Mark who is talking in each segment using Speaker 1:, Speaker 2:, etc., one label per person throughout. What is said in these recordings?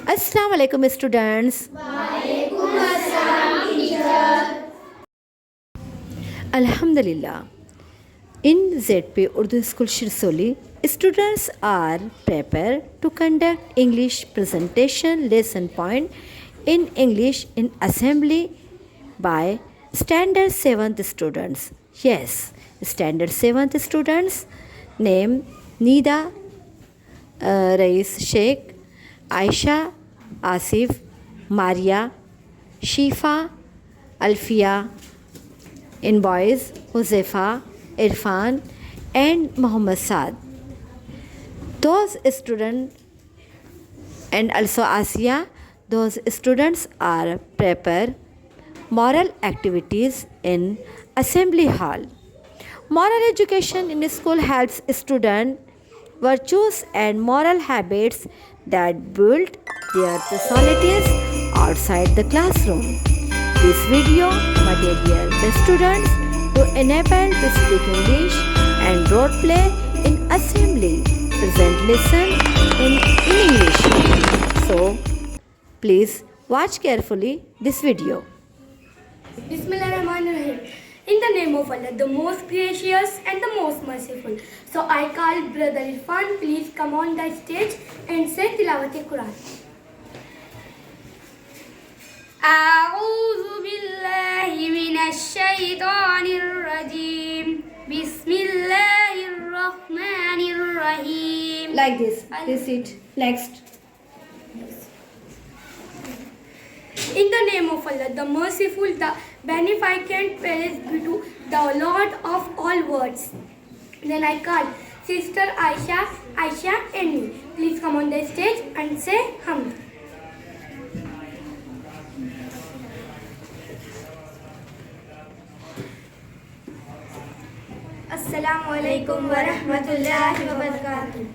Speaker 1: Assalamu alaikum students.
Speaker 2: Walaikum assalam, teacher.
Speaker 1: Alhamdulillah. In ZP Urdu School Shirsoli, students are prepared to conduct English presentation lesson point in English in assembly by standard 7th students. Yes, standard 7th students name Nida, Rais Sheikh, Aisha, Asif, Maria, Shifa, Alfia. In boys, Huzefa, Irfan and Muhammad Saad. Those students and also Asiya, those students are prepare moral activities in assembly hall. Moral education in school helps students virtues and moral habits that build their personalities outside the classroom. This video material the students to enable to speak English and role play in assembly present lesson in English. So please watch carefully this video.
Speaker 2: Bismillahirrahmanirrahim. In the name of Allah, the most gracious and the most merciful. So I call Brother Irfan, please come on the stage and say Tilawat-e-Quran. أعوذ بالله من الشيطان الرجيم بسم الله الرحمن الرحيم.
Speaker 1: Like this. This it. Next.
Speaker 2: In the name of Allah, the merciful, the beneficent, praise be to the Lord of all worlds. Then I call Sister Aisha and me. Please come on the stage and say Hamd. Assalamu alaikum wa rahmatullahi wa barakatuh.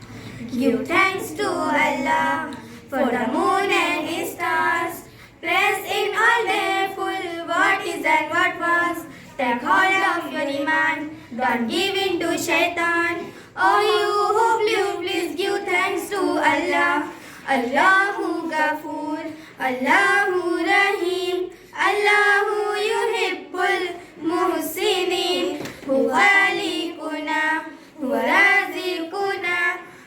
Speaker 3: Give thanks to Allah for the moon and his stars. Praise in all day full what is and what was. Take hold of your iman, don't give in to shaitan. Oh you who believe, please give thanks to Allah. Allahu Ghafoor, Allahu Rahim, Allahu Yuhibbul Muhsinin. Huwa Khaliquna, Huwa Raziquna,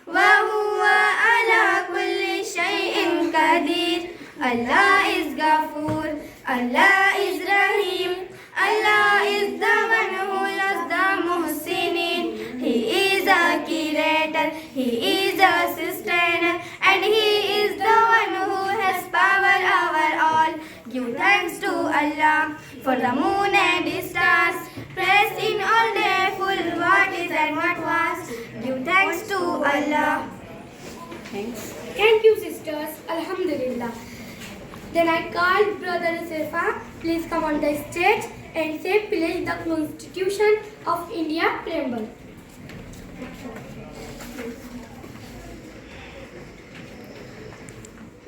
Speaker 3: wa huwa ala kulli shay'in qadir. Allah is Ghafoor, Allah is Rahim, Allah is the one who loves the Muhsinin. He is a creator, He is a sustainer, and He is the one who has power over all. Give thanks to Allah for the moon and the stars. Praise in all day full what is and what was. Give thanks to Allah.
Speaker 1: Thanks.
Speaker 2: Thank you, sisters. Alhamdulillah. Then I call Brother Sefa. Please come on the stage and say pledge the Constitution of India preamble.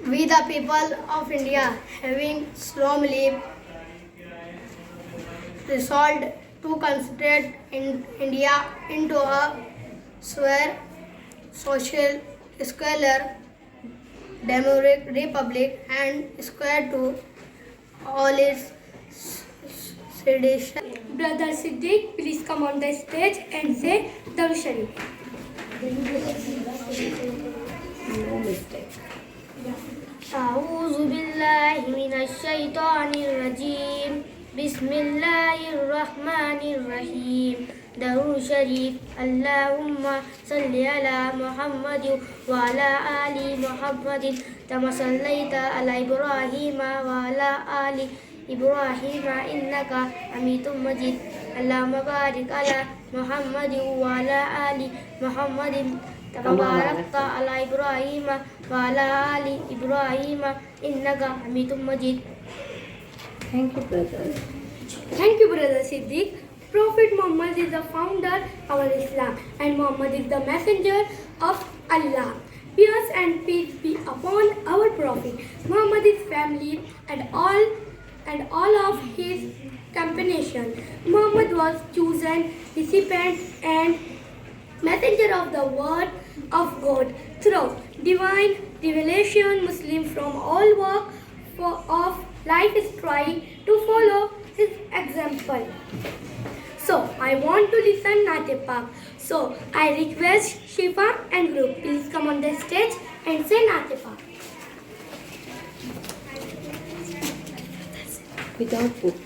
Speaker 4: We the people of India, having solemnly resolved to constitute India into a square, social, secular, democratic republic and square to all its citizens.
Speaker 2: Brother Siddiq, please come on the stage and say Darud Sharif.
Speaker 1: No mistake.
Speaker 4: أعوذ بالله من الشيطان الرجيم بسم الله الرحمن الرحيم درود شريف اللهم صل على محمد وعلى آل محمد كما صليت على إبراهيم وعلى آل إبراهيم إنك حميد مجيد اللهم بارك على محمد وعلى آل محمد كما باركت على إبراهيم وعلى آل إبراهيم إنك حميد مجيد.
Speaker 1: Thank you, brother.
Speaker 2: Thank you, Brother Siddiq. Prophet Muhammad is the founder of Islam and Muhammad is the messenger of Allah. Peace and peace be upon our Prophet, Muhammad's family and all of his companions. Muhammad was chosen recipient and messenger of the word of God through divine revelation, Muslims from all walks of life is trying to follow his example. So I want to listen Naate Pak. So I request Shifa and group, please come on the stage and say Naate Pak.
Speaker 1: Without book.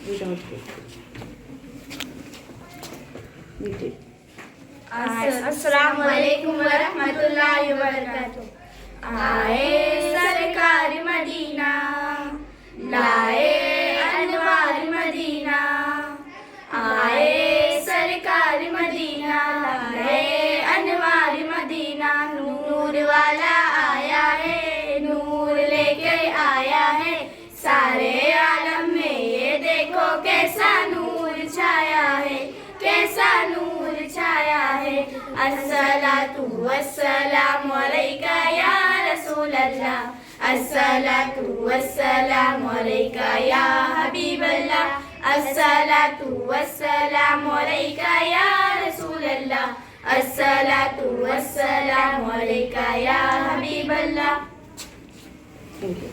Speaker 1: We did.
Speaker 3: अस्सलामु अलैकुम व रहमतुल्लाहि व बरकातुहू। आए सरकार Medina, लाए अनवार Medina. आए सरकार मदीना, लाए अनवार मदीना। नूर वाला आया है, नूर लेके आया है। सारे आलम में ये देखो कैसा नूर छाया है, कैसा नूर छाया है। अस्सलातु वस्सलामु अलैका या रसूल अल्लाह, अस्सलातु वस्सलामु अलैका या हबीब अल्लाह, अस्सलातु वस्सलामु अलैका या रसूल अल्लाह, अस्सलातु वस्सलामु अलैका या हबीब अल्लाह।
Speaker 1: Thank you.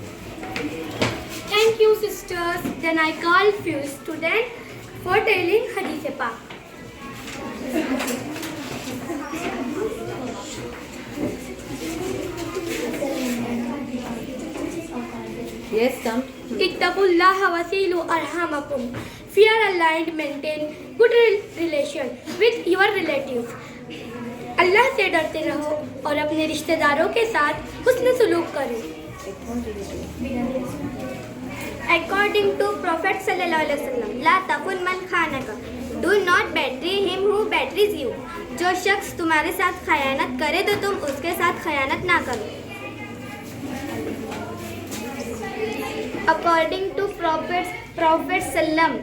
Speaker 2: Thank you, sisters. Then I call few students for telling Hadith Pak.
Speaker 1: Yes, come.
Speaker 2: Ittaqullaha wasilu arhamakum. Fear Allah and maintain good relation with your relatives. अल्लाह से डरते रहो और अपने रिश्तेदारों के साथ हुस्न सलूक करो। According to Prophet sallallahu alaihi wasallam, ला तकुन मन खानका, do not betray him who betrays you. जो शख्स तुम्हारे साथ खयानत करे तो तुम उसके साथ खयानत ना करो। According to Prophet sallam,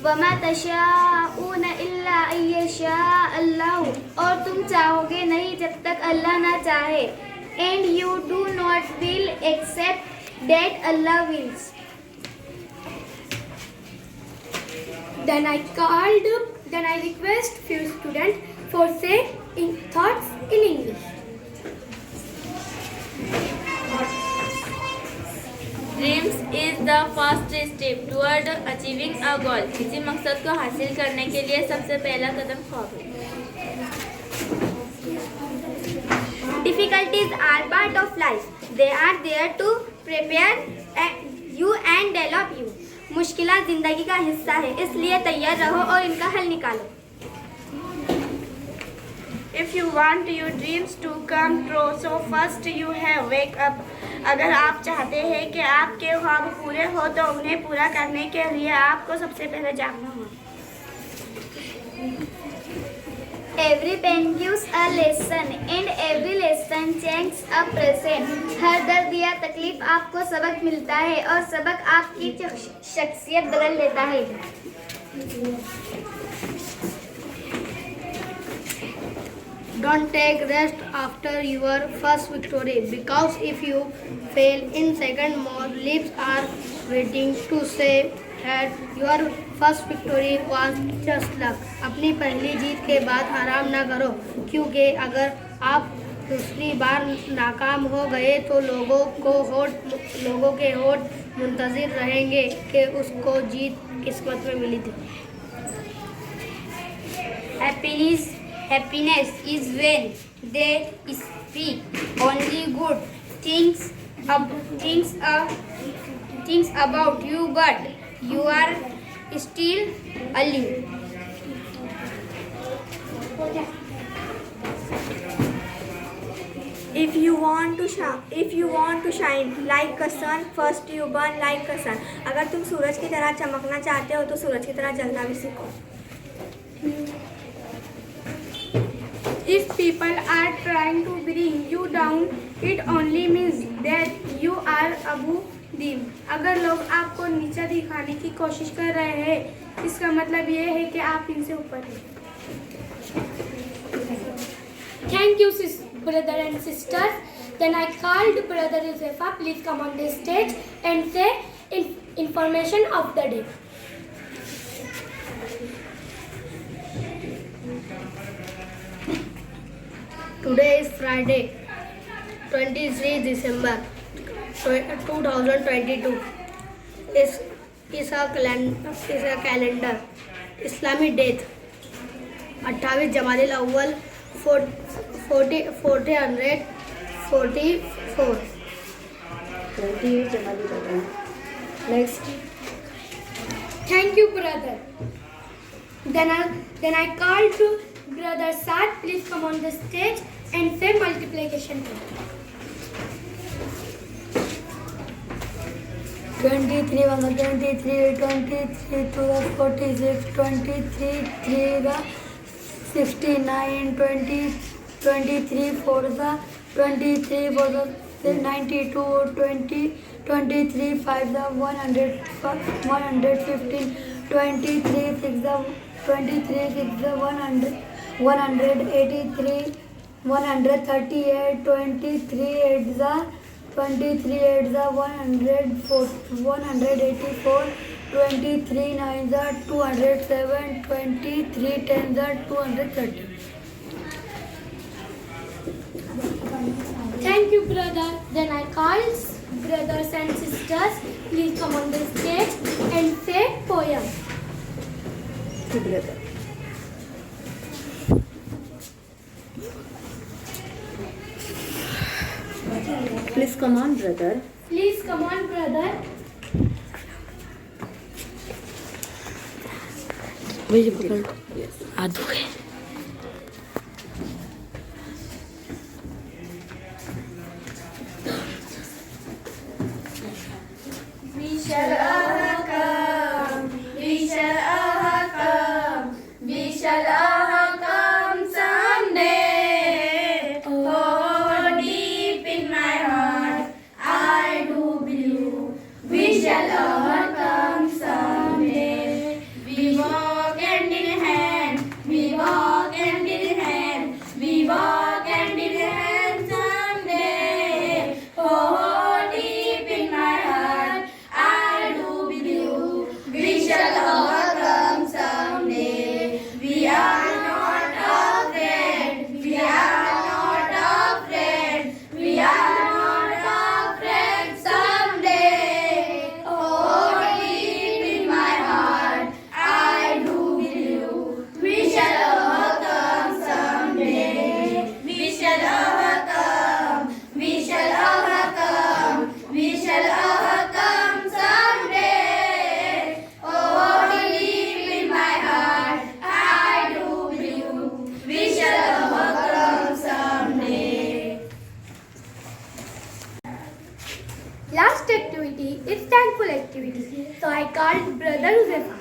Speaker 2: वमा तशाऊन इल्ला अयशा अल्लाह, और तुम चाहोगे नहीं जब तक अल्लाह ना चाहे। And you do not will except that Allah wills. Then I request few students for say in thoughts in English.
Speaker 3: Dreams is the first step toward achieving a goal. किसी मकसद को हासिल करने के लिए सबसे पहला कदम ख्वाब है।
Speaker 2: Difficulties are part of life. They are there to prepare you and develop you. मुश्किलात जिंदगी का हिस्सा है, इसलिए तैयार रहो और इनका हल निकालो।
Speaker 3: If you want your dreams to come true, so first you have wake up. अगर आप चाहते हैं कि आपके ख्वाब पूरे हो तो उन्हें पूरा करने के लिए आपको सबसे पहले जागना होगा।
Speaker 2: Every pain gives a lesson and every lesson changes a present. हर दर्द या तकलीफ आपको सबक मिलता है और सबक आपकी शख्सियत बदल देता है।
Speaker 4: Don't take rest after your first victory, because if you fail in second, more lips are waiting to say that your first victory was just luck. अपनी पहली जीत के बाद आराम ना करो, क्योंकि अगर आप दूसरी बार नाकाम हो गए तो लोगों के होठ मुंतज़िर रहेंगे कि उसको जीत किस्मत में मिली थी।
Speaker 2: Happiness is when they speak only good things about you, but you are still alive.
Speaker 3: If you want to shine like a sun, first you burn like a sun. अगर तुम सूरज की तरह चमकना चाहते हो तो सूरज की तरह जलना भी सीखो।
Speaker 2: If people are trying to bring you down, it only means that you are above them. अगर लोग आपको नीचा दिखाने की कोशिश कर रहे हैं, इसका मतलब ये है कि आप इनसे ऊपर हैं। Thank you, brother and sisters. Then I called brother Josefa. Please come on the stage and say information of the day.
Speaker 4: Today is Friday. 23 December 2022 is a calendar. Islamic date 28 Jamadil Awwal 1444.
Speaker 1: 28 January. Next.
Speaker 2: Thank you, brother. Then I called to brother Saad. Please come on the stage and say multiplication.
Speaker 5: 23 1 23, 23 2 46, 23 3 69, 23 4 23 4 92, 23 5 100, 115, 23 6 100, 183, 138, 23 8 23 8 184, 23 9 207, 23 10 230.
Speaker 2: Thank you, brother. Then I called brothers and sisters. Please come on the stage and say poem.
Speaker 1: To brother. Please come on, brother.
Speaker 2: Please come on, brother.
Speaker 1: Yes.
Speaker 3: We shall overcome. We shall overcome. We shall overcome someday. Oh, deep in my heart, I do believe we shall overcome someday. We walk hand in hand. We walk hand in hand. We walk hand in hand someday. Oh, deep in my heart, I do believe we shall overcome someday. We are not afraid. We are not afraid. We are not afraid someday. Oh, deep in my heart, I do believe we shall overcome someday. We shall overcome. We shall overcome. We shall overcome someday. Oh, deep in my heart, I do believe we shall overcome someday.
Speaker 2: Last activity is thankful activity. So I called brother Uzefa.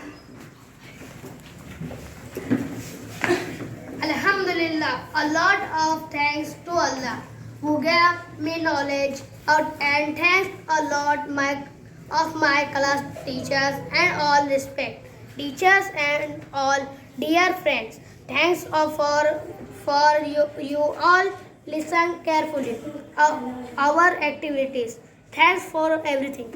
Speaker 4: Alhamdulillah, a lot of thanks to Allah who gave me knowledge and thanks a lot of my class teachers and all respect teachers and all dear friends. Thanks for you all listen carefully our activities. Thanks for everything.